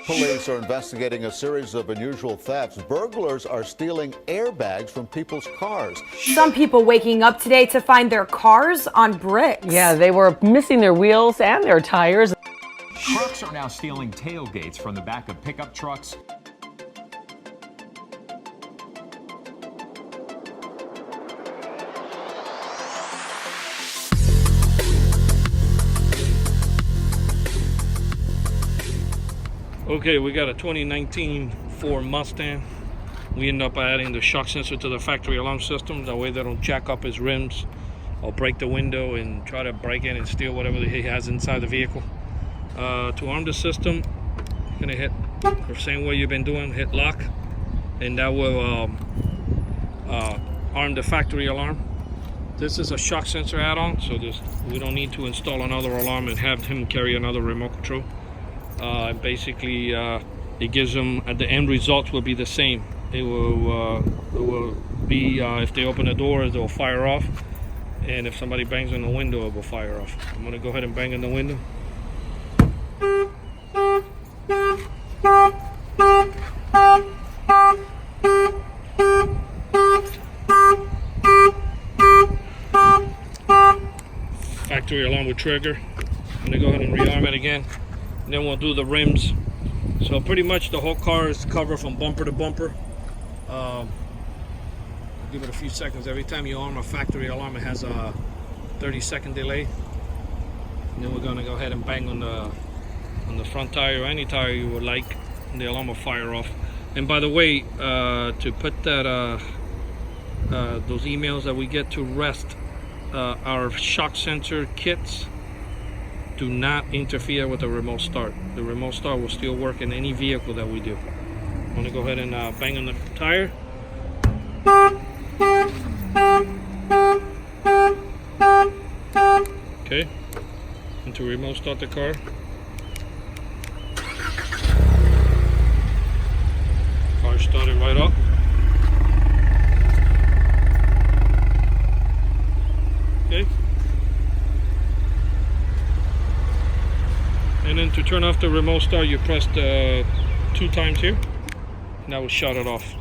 Police are investigating a series of unusual thefts. Burglars are stealing airbags from people's cars. Some people waking up today to find their cars on bricks. Yeah, they were missing their wheels and their tires. Trucks are now stealing tailgates from the back of pickup trucks. Okay, we got a 2019 Ford Mustang. We end up adding the shock sensor to the factory alarm system. That way they don't jack up his rims or break the window and try to break in and steal whatever he has inside the vehicle. To arm the system, you're gonna hit the same way you've been doing, hit lock, and that will arm the factory alarm. This is a shock sensor add-on, so we don't need to install another alarm and have him carry another remote control. Basically, it gives them, at the end result will be the same. It will be, if they open the door, they'll fire off. And if somebody bangs on the window, it will fire off. I'm gonna go ahead and bang on the window. Factory alarm will trigger. I'm gonna go ahead and rearm it again. And then we'll do the rims. So pretty much the whole car is covered from bumper to bumper. Give it a few seconds. Every time you arm a factory alarm, it has a 30-second delay. And then we're gonna go ahead and bang on the front tire, or any tire you would like, and the alarm will fire off. And by the way, to put that those emails that we get to rest, our shock sensor kits do not interfere with the remote start. The remote start will still work in any vehicle that we do. I'm gonna go ahead and bang on the tire. Okay, and to remote start the car. Car started right up. Okay. And then to turn off the remote start, you press 2 times here, and that will shut it off.